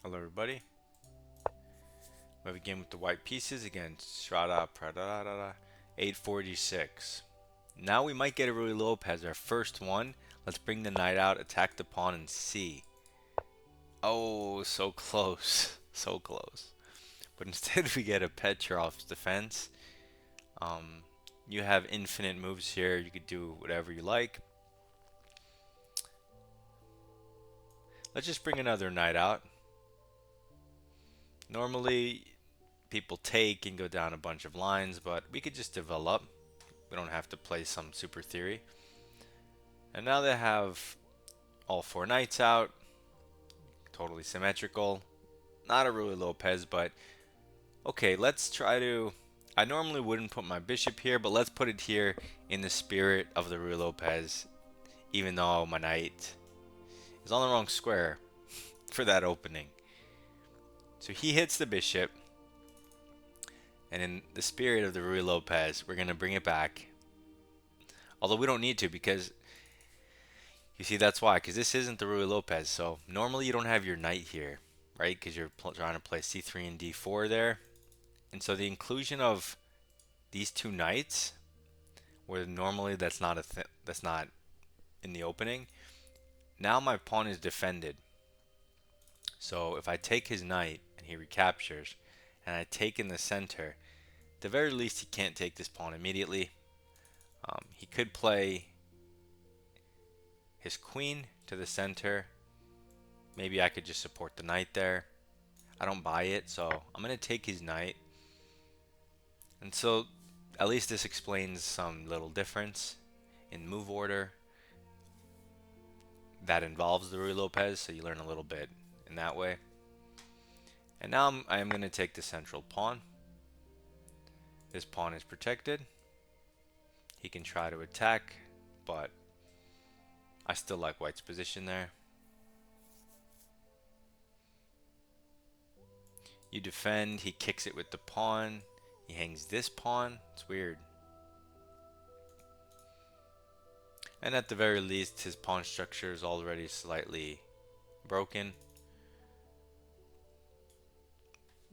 Hello everybody. We have a game with the white pieces against Frad 846. Now we might get a Ruy Lopez, our first one. Let's bring the knight out, attack the pawn, and see. Oh, so close. So close. But instead we get a Petroff's defense. Um, you have infinite moves here. You could do whatever you like. Let's just bring another knight out. Normally people take and go down a bunch of lines, but we could just develop. We don't have to play some super theory. And now they have all four knights out. Totally symmetrical. Not a Ruy Lopez, but okay, let's try to... I normally wouldn't put my bishop here, but let's put it here in the spirit of the Ruy Lopez, even though my knight is on the wrong square for that opening. So he hits the bishop, and in the spirit of the Ruy Lopez, we're going to bring it back. Although we don't need to, because you see, that's why, because this isn't the Ruy Lopez. So normally you don't have your knight here, right? Because you're trying to play c3 and d4 there. And so the inclusion of these two knights, where normally that's not that's not in the opening. Now my pawn is defended. So if I take his knight and he recaptures, and I take in the center, at the very least he can't take this pawn immediately. He could play his queen to the center. Maybe I could just support the knight there. I don't buy it, so I'm going to take his knight. And so at least this explains some little difference in move order that involves the Ruy Lopez, so you learn a little bit in that way. And now I'm going to take the central pawn. This pawn is protected. He can try to attack, but I still like white's position there. You defend, he kicks it with the pawn. He hangs this pawn. It's weird. And at the very least, his pawn structure is already slightly broken.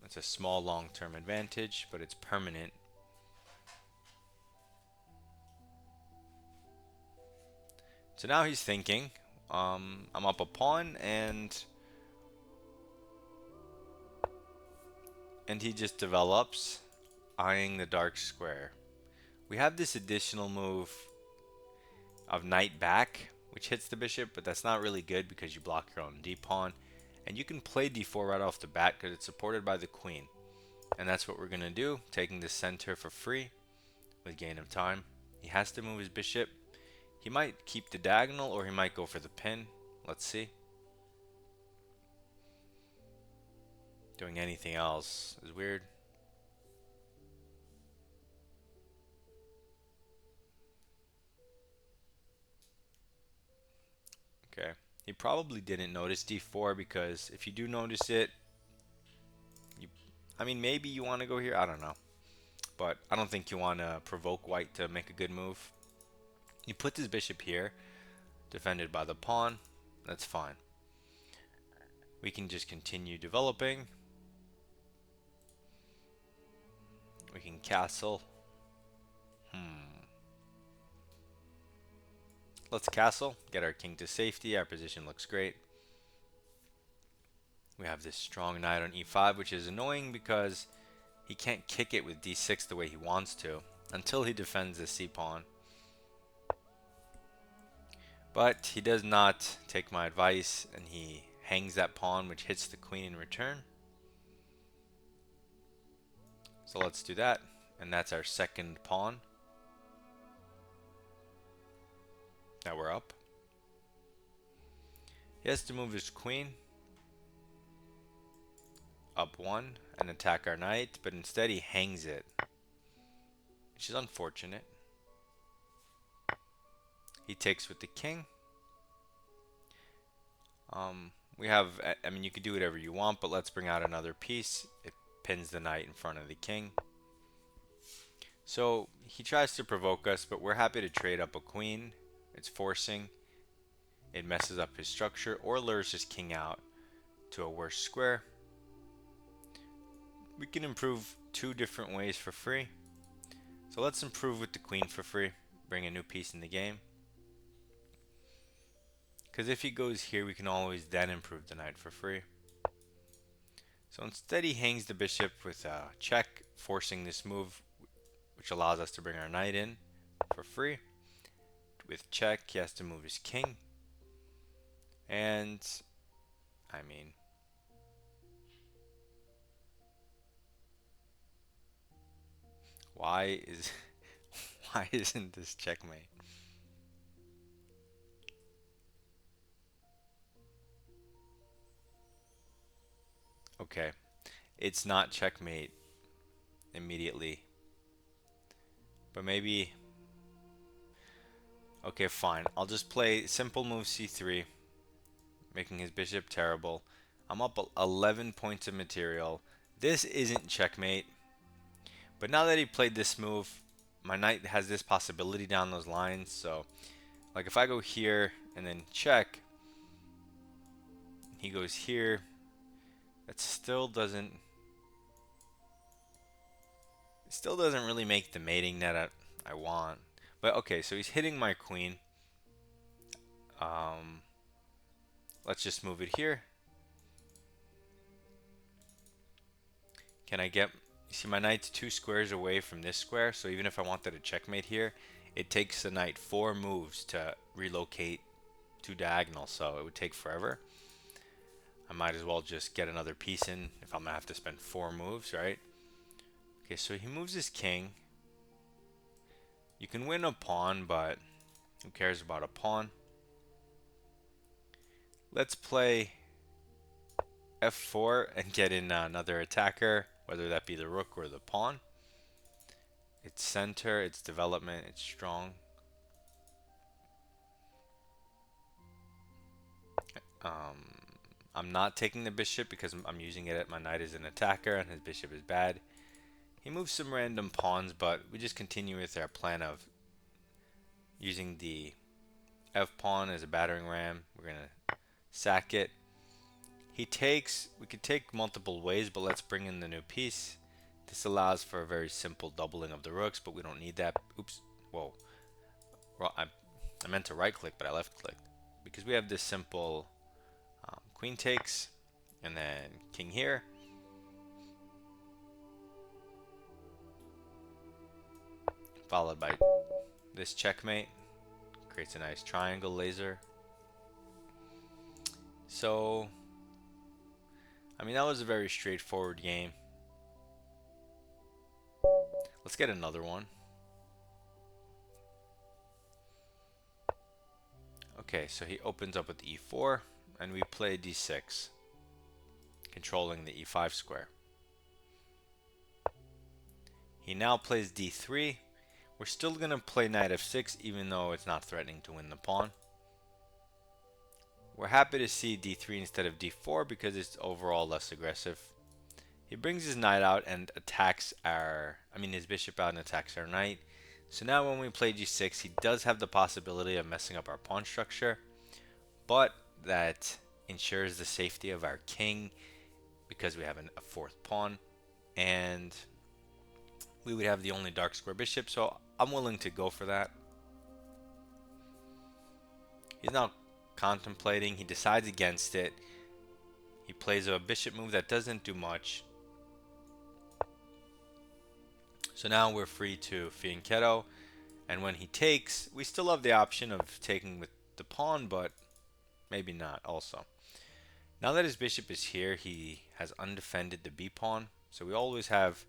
It's a small long-term advantage, but it's permanent. So now he's thinking, I'm up a pawn, and he just develops, eyeing the dark square. We have this additional move of knight back, which hits the bishop, but that's not really good because you block your own d-pawn. And you can play d4 right off the bat because it's supported by the queen. And that's what we're going to do, taking the center for free with gain of time. He has to move his bishop. He might keep the diagonal or he might go for the pin. Let's see. Doing anything else is weird. Okay. He probably didn't notice d4 because if you do notice it, I mean, maybe you want to go here. I don't know. But I don't think you want to provoke white to make a good move. You put this bishop here, defended by the pawn. That's fine. We can just continue developing. We can castle. Let's castle, get our king to safety. Our position looks great. We have this strong knight on e5, which is annoying because he can't kick it with d6 the way he wants to until he defends the c-pawn. But he does not take my advice, and he hangs that pawn, which hits the queen in return. So let's do that, and that's our second pawn. Now we're up. He has to move his queen up one and attack our knight, but instead he hangs it, which is unfortunate. He takes with the king. We have, I mean, you could do whatever you want, but let's bring out another piece. It pins the knight in front of the king. So he tries to provoke us, but we're happy to trade up a queen. It's forcing. It messes up his structure or lures his king out to a worse square. We can improve two different ways for free. So let's improve with the queen for free. Bring a new piece in the game. Because if he goes here, we can always then improve the knight for free. So instead he hangs the bishop with a check, forcing this move, which allows us to bring our knight in for free. With check, he has to move his king. And, I mean, why isn't this checkmate? Okay, it's not checkmate immediately, but maybe. Okay, fine. I'll just play simple move c3, making his bishop terrible. I'm up 11 points of material. This isn't checkmate, but now that he played this move, my knight has this possibility down those lines. So, like if I go here and then check, he goes here. That still doesn't really make the mating that I want. But okay, so he's hitting my queen. Let's just move it here. Can I get, you see my knight's 2 squares away from this square, so even if I wanted a checkmate here, it takes the knight 4 moves to relocate 2 diagonals, so it would take forever. I might as well just get another piece in if I'm gonna have to spend 4 moves, right? Okay, so he moves his king. You can win a pawn, but who cares about a pawn? Let's play f4 and get in another attacker, whether that be the rook or the pawn. It's center, it's development, it's strong. I'm not taking the bishop because I'm using it at my knight as an attacker and his bishop is bad. He moves some random pawns, but we just continue with our plan of using the f pawn as a battering ram. We're gonna sack it. He takes, we could take multiple ways, but let's bring in the new piece. This allows for a very simple doubling of the rooks, but we don't need that. Oops, whoa. Well, I meant to right click, but I left clicked. Because we have this simple queen takes, and then king here. Followed by this checkmate. Creates a nice triangle laser. So, I mean, that was a very straightforward game. Let's get another one. Okay, so he opens up with e4, and we play d6, controlling the e5 square. He now plays d3. We're still going to play knight f6, even though it's not threatening to win the pawn. We're happy to see d3 instead of d4 because it's overall less aggressive. He brings his knight out and attacks his bishop out and attacks our knight. So now when we play g6, he does have the possibility of messing up our pawn structure, but that ensures the safety of our king because we have a fourth pawn, and we would have the only dark square bishop, so I'm willing to go for that. He's now contemplating. He decides against it. He plays a bishop move that doesn't do much. So now we're free to fianchetto, and when he takes, we still have the option of taking with the pawn, but maybe not also. Now that his bishop is here, he has undefended the b pawn, so we always have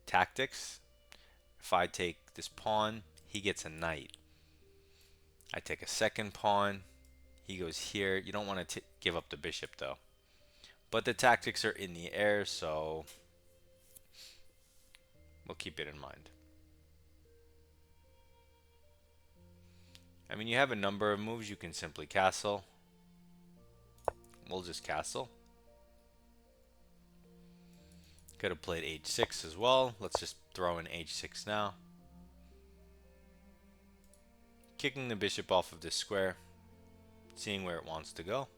tactics. If I take this pawn, he gets a knight. I take a second pawn, he goes here. You don't want to give up the bishop though. But the tactics are in the air, so we'll keep it in mind. I mean, you have a number of moves. You can simply castle. We'll just castle. Could have played h6 as well. Let's just throw in h6 now. Kicking the bishop off of this square, seeing where it wants to go.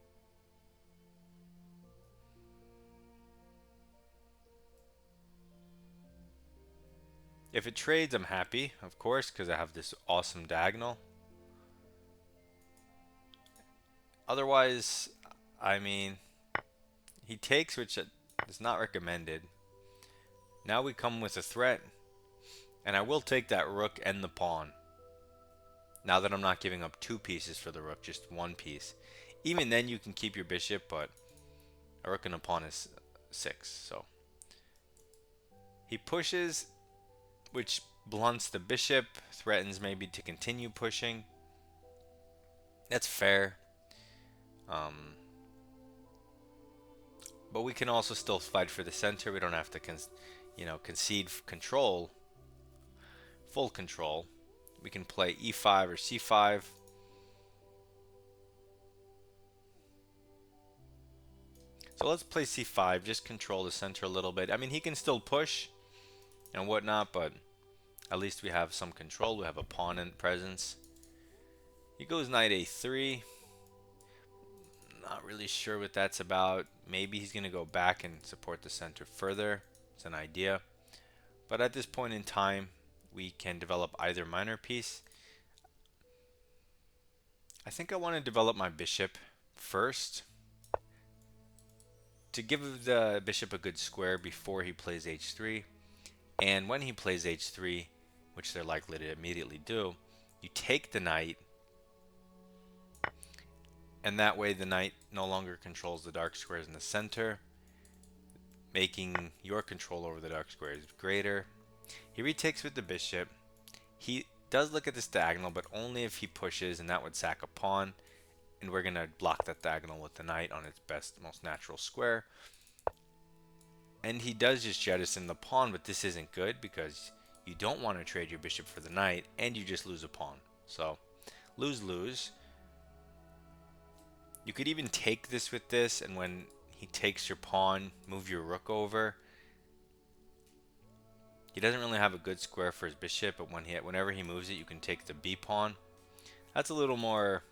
If it trades, I'm happy, of course, because I have this awesome diagonal. Otherwise, I mean, he takes, which is not recommended. Now we come with a threat, and I will take that rook and the pawn. Now that I'm not giving up 2 pieces for the rook, just 1 piece. Even then you can keep your bishop, but a rook and a pawn is 6, so. He pushes, which blunts the bishop, threatens maybe to continue pushing. That's fair. But we can also still fight for the center. We don't have to concede control, full control. We can play e5 or c5. So let's play c5, just control the center a little bit. I mean, he can still push and whatnot, but at least we have some control. We have a pawn in presence. He goes knight a3. Not really sure what that's about. Maybe he's going to go back and support the center further. It's an idea. But at this point in time, we can develop either minor piece. I think I want to develop my bishop first to give the bishop a good square before he plays h3. And when he plays h3, which they're likely to immediately do, you take the knight, and that way the knight no longer controls the dark squares in the center, making your control over the dark squares greater. He retakes with the bishop. He does look at this diagonal, but only if he pushes, and that would sack a pawn, and we're going to block that diagonal with the knight on its best, most natural square. And he does just jettison the pawn, but this isn't good because you don't want to trade your bishop for the knight, and you just lose a pawn. So, lose-lose. You could even take this with this, and when he takes your pawn, move your rook over. He doesn't really have a good square for his bishop, but whenever he moves it, you can take the b pawn. That's a little more,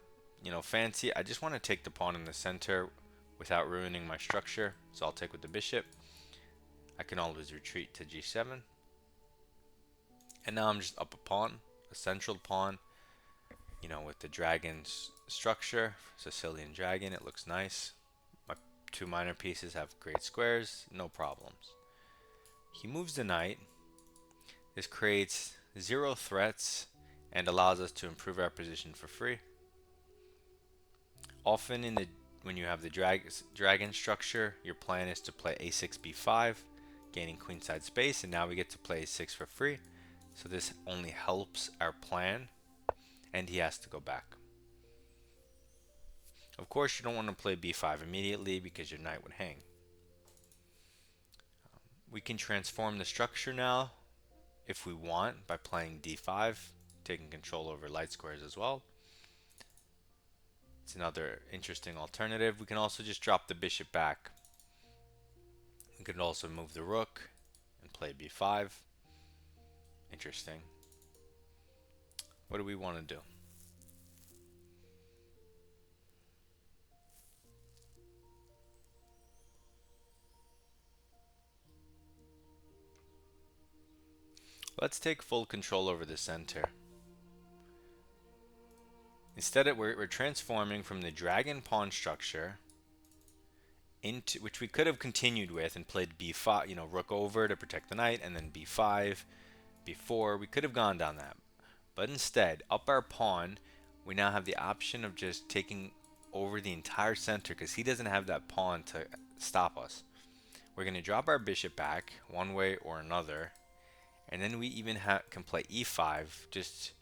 fancy. I just want to take the pawn in the center without ruining my structure, so I'll take with the bishop. I can always retreat to g7. And now I'm just up a pawn, a central pawn, with the dragon's structure, Sicilian dragon. It looks nice. My 2 minor pieces have great squares, no problems. He moves the knight. This creates 0 threats and allows us to improve our position for free. Often when you have the dragon structure, your plan is to play a6, b5, gaining queenside space, and now we get to play a6 for free. So this only helps our plan, and he has to go back. Of course, you don't want to play b5 immediately because your knight would hang. We can transform the structure now if we want by playing d5, taking control over light squares as well. It's another interesting alternative. We can also just drop the bishop back. We could also move the rook and play b5. Interesting. What do we want to do? Let's take full control over the center. Instead, we're transforming from the dragon pawn structure into, which we could have continued with and played b5, rook over to protect the knight, and then b5, b4. We could have gone down that. But instead, up our pawn, we now have the option of just taking over the entire center because he doesn't have that pawn to stop us. We're going to drop our bishop back one way or another. And then we even can play e5, just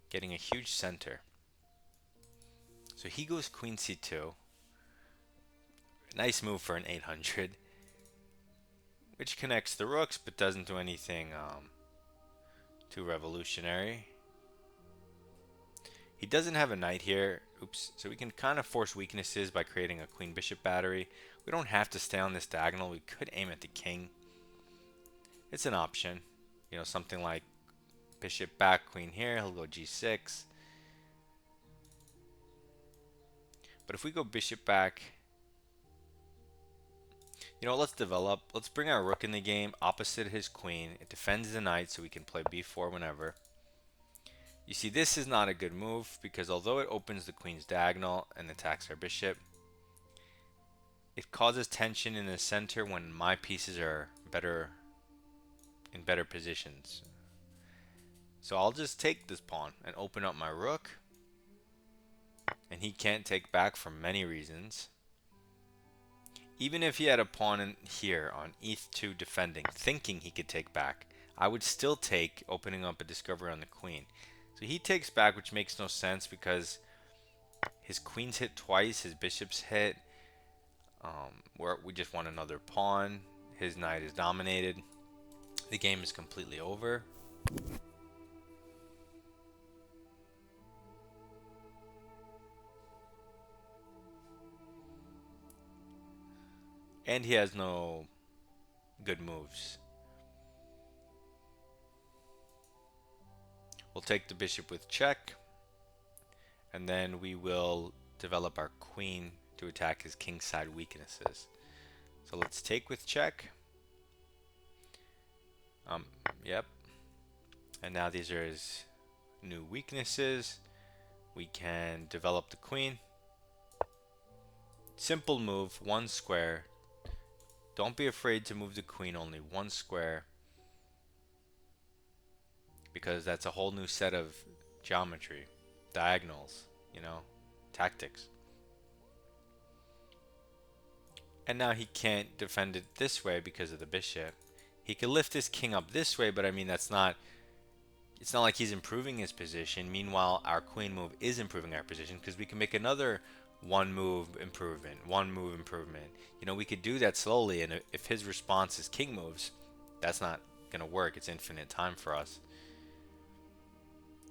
getting a huge center. So he goes queen c2. Nice move for an 800. Which connects the rooks, but doesn't do anything too revolutionary. He doesn't have a knight here. Oops. So we can kind of force weaknesses by creating a queen bishop battery. We don't have to stay on this diagonal. We could aim at the king. It's an option. Something like bishop back, queen here. He'll go g6. But if we go bishop back, You know, let's develop. Let's bring our rook in the game opposite his queen. It defends the knight so we can play b4 whenever. You see, this is not a good move because although it opens the queen's diagonal and attacks our bishop, it causes tension in the center when my pieces are in better positions. So I'll just take this pawn and open up my rook. And he can't take back for many reasons. Even if he had a pawn in here on e2 defending, thinking he could take back, I would still take, opening up a discovery on the queen. So he takes back, which makes no sense because his queen's hit twice, his bishop's hit. We just want another pawn. His knight is dominated. The game is completely over. And he has no good moves. We'll take the bishop with check. And then we will develop our queen to attack his kingside weaknesses. So let's take with check. Yep. And now these are his new weaknesses. We can develop the queen. Simple move, one square. Don't be afraid to move the queen only one square, because that's a whole new set of geometry, diagonals, you know, tactics. And now he can't defend it this way because of the bishop. He could lift his king up this way, but I mean it's not like he's improving his position. Meanwhile, our queen move is improving our position because we can make another one move improvement. You know, we could do that slowly, and if his response is king moves, that's not gonna work. It's infinite time for us.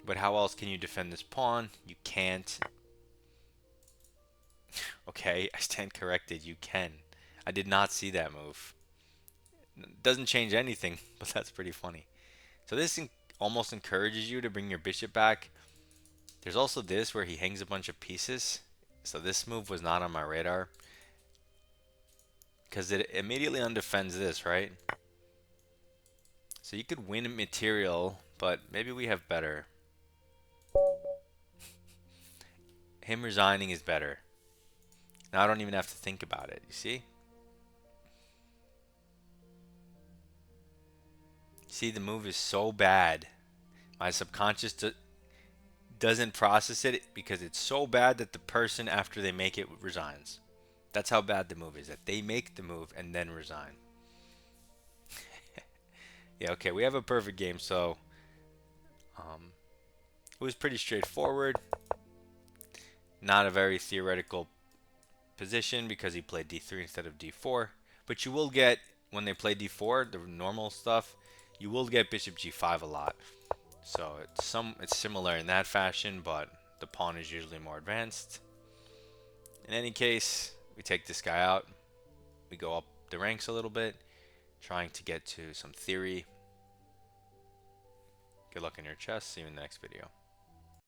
But how else can you defend this pawn? You can't. Okay, I stand corrected. You can. I did not see that move. Doesn't change anything, but that's pretty funny. So this almost encourages you to bring your bishop back. There's also this where he hangs a bunch of pieces. So this move was not on my radar, because it immediately undefends this, right? So you could win material, but maybe we have better. Him resigning is better. Now I don't even have to think about it, you see? See, the move is so bad. My subconscious doesn't process it because it's so bad that the person after they make it resigns. That's how bad the move is, that they make the move and then resign. Yeah, okay, we have a perfect game, so it was pretty straightforward. Not a very theoretical position because he played d3 instead of d4. But you will get, when they play d4, the normal stuff, you will get bishop g5 a lot. So it's similar in that fashion, but the pawn is usually more advanced. In any case, we take this guy out. We go up the ranks a little bit, trying to get to some theory. Good luck in your chess. See you in the next video.